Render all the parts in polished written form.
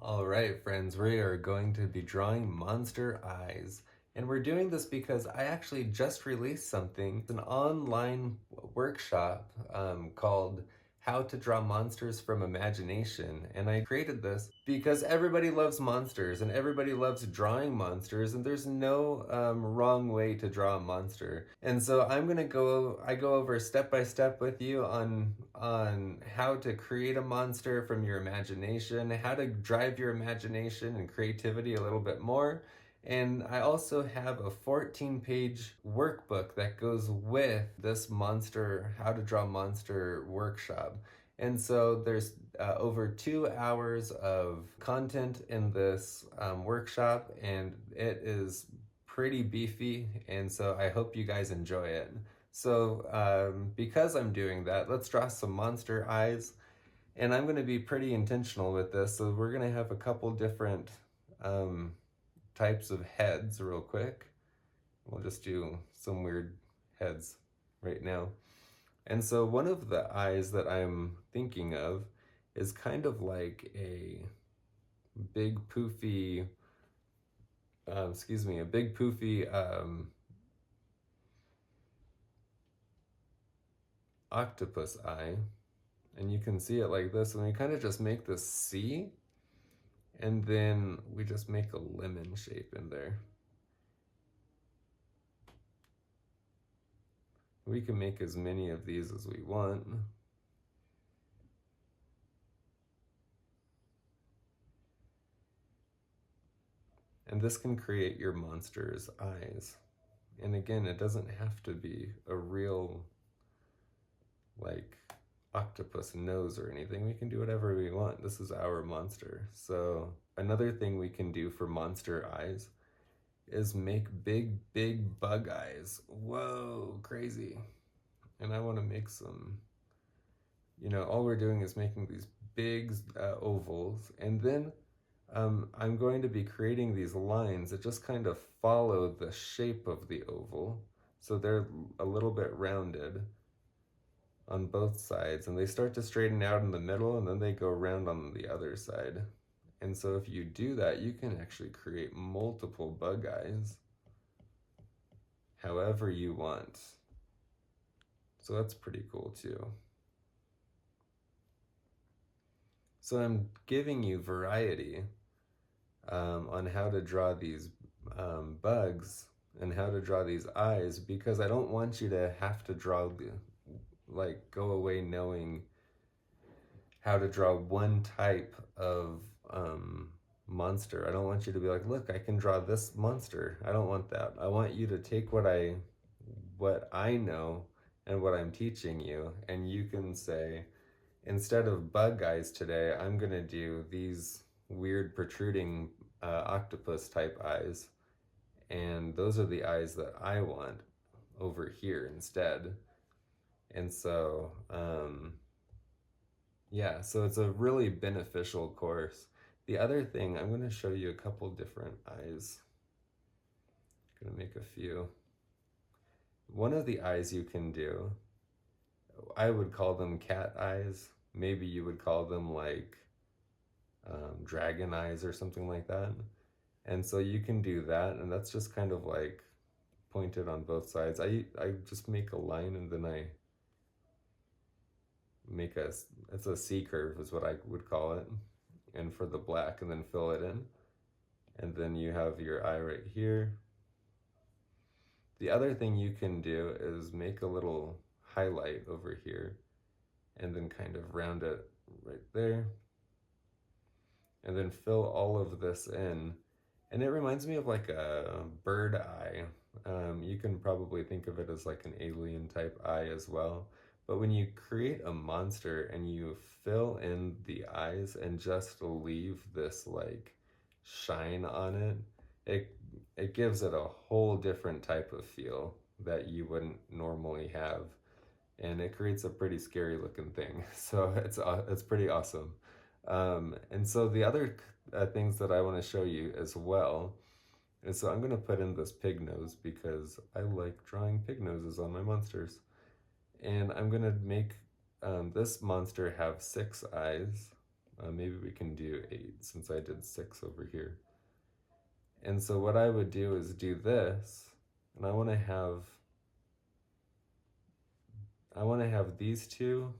All right, friends, we are going to be drawing monster eyes. And we're doing this because I actually just released something, an online workshop called How to Draw Monsters from Imagination. And I created this because everybody loves monsters and everybody loves drawing monsters, and there's no wrong way to draw a monster. And so I go over step by step with you on how to create a monster from your imagination, how to drive your imagination and creativity a little bit more. And I also have a 14-page workbook that goes with this monster, how to draw monster workshop. And so there's over 2 hours of content in this workshop, and it is pretty beefy. And so I hope you guys enjoy it. So because I'm doing that, let's draw some monster eyes. And I'm going to be pretty intentional with this. So we're going to have a couple different um, types of heads real quick. We'll just do some weird heads right now. And so one of the eyes that I'm thinking of is kind of like a big poofy, a big poofy octopus eye. And you can see it like this, and we kind of just make this C, and then we just make a lemon shape in there. We can make as many of these as we want. And this can create your monster's eyes. And again, it doesn't have to be a real, like, octopus nose or anything. We can do whatever we want. This is our monster. So another thing we can do for monster eyes is make big bug eyes. Whoa, crazy. And I want to make some, all we're doing is making these big ovals, and then I'm going to be creating these lines that just kind of follow the shape of the oval. So they're a little bit rounded on both sides, and they start to straighten out in the middle, and then they go round on the other side. And so if you do that, you can actually create multiple bug eyes however you want. So that's pretty cool too. So I'm giving you variety on how to draw these bugs and how to draw these eyes, because I don't want you to have to draw go away knowing how to draw one type of monster. I don't want you to be like, look, I can draw this monster. I don't want that. I want you to take what I know and what I'm teaching you, and you can say, instead of bug eyes today, I'm gonna do these weird protruding octopus type eyes, and those are the eyes that I want over here instead. And so yeah, so it's a really beneficial course. The other thing, I'm going to show you a couple different eyes. I'm going to make a few. One of the eyes you can do, I would call them cat eyes. Maybe you would call them like dragon eyes or something like that. And so you can do that, and that's just kind of like pointed on both sides. I just make a line, and then I make it's a C curve is what I would call it, and for the black, and then fill it in. And then you have your eye right here. The other thing you can do is make a little highlight over here, and then kind of round it right there, and then fill all of this in. And it reminds me of like a bird eye. You can probably think of it as like an alien type eye as well. But when you create a monster and you fill in the eyes and just leave this like shine on it, it gives it a whole different type of feel that you wouldn't normally have. And it creates a pretty scary looking thing. So it's pretty awesome. And so the other things that I want to show you as well is, so I'm going to put in this pig nose because I like drawing pig noses on my monsters. And I'm going to make this monster have 6 eyes. Maybe we can do 8 since I did 6 over here. And so what I would do is do this, and I want to have these two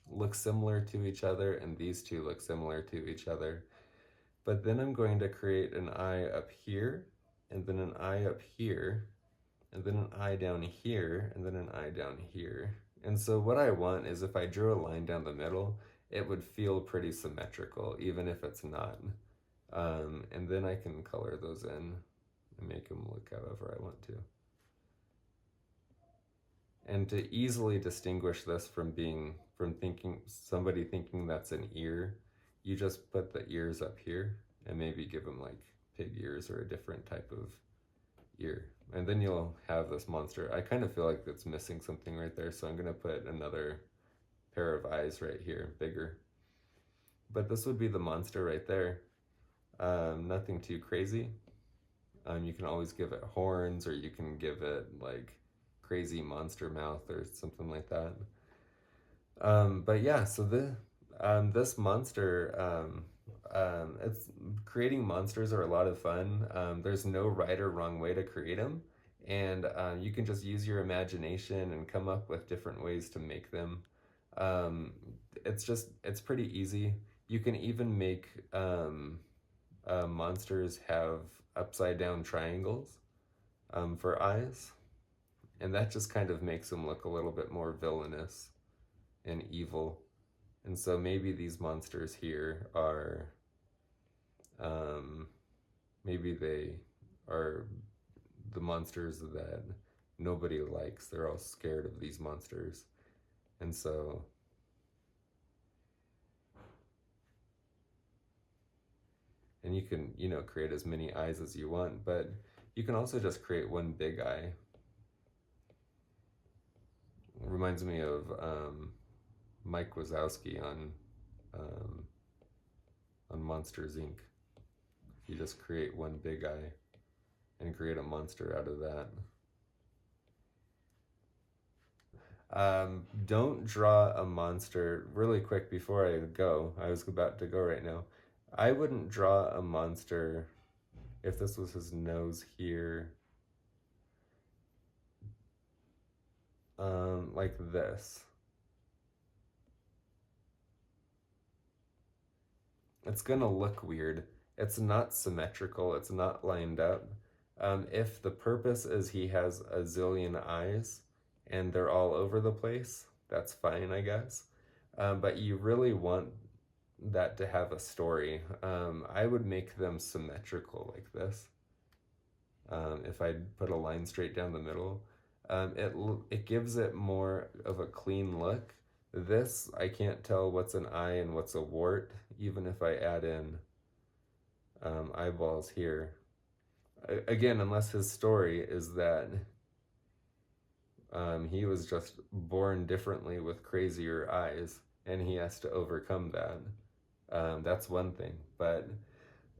look similar to each other, and these two look similar to each other. But then I'm going to create an eye up here, and then an eye up here, and then an eye down here, and then an eye down here. And so what I want is if I drew a line down the middle, it would feel pretty symmetrical, even if it's not. And then I can color those in and make them look however I want to. And to easily distinguish this from somebody thinking that's an ear, you just put the ears up here and maybe give them like pig ears or a different type of ear. And then you'll have this monster. I kind of feel like it's missing something right there, so I'm gonna put another pair of eyes right here, bigger. But this would be the monster right there. Nothing too crazy. You can always give it horns, or you can give it like crazy monster mouth or something like that. But yeah, so this monster, it's creating monsters are a lot of fun. There's no right or wrong way to create them, and you can just use your imagination and come up with different ways to make them. It's pretty easy. You can even make monsters have upside down triangles for eyes, and that just kind of makes them look a little bit more villainous and evil. And so maybe these monsters here are, maybe they are the monsters that nobody likes. They're all scared of these monsters. And so, and you can, create as many eyes as you want, but you can also just create one big eye. It reminds me of Mike Wazowski on Monsters Inc. You just create one big eye and create a monster out of that. Don't draw a monster really quick before I go. I was about to go right now. I wouldn't draw a monster if this was his nose here, like this. It's gonna look weird. It's not symmetrical, it's not lined up. If the purpose is he has a zillion eyes and they're all over the place, that's fine, I guess. But you really want that to have a story. I would make them symmetrical like this. If I put a line straight down the middle, it gives it more of a clean look. This, I can't tell what's an eye and what's a wart, even if I add in eyeballs here. Again, unless his story is that he was just born differently with crazier eyes and he has to overcome that. That's one thing. But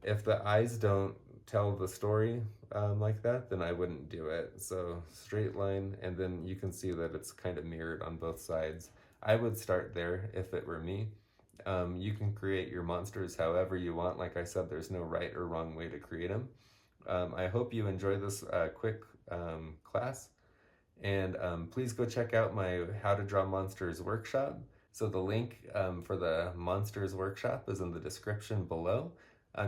if the eyes don't tell the story like that, then I wouldn't do it. So straight line, and then you can see that it's kind of mirrored on both sides. I would start there if it were me. You can create your monsters however you want. Like I said, there's no right or wrong way to create them. I hope you enjoy this quick class, and please go check out my How to Draw Monsters workshop. So the link for the Monsters workshop is in the description below.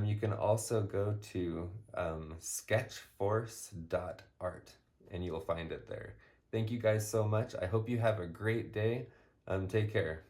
You can also go to Sketchforce.art and you'll find it there. Thank you guys so much. I hope you have a great day. Take care.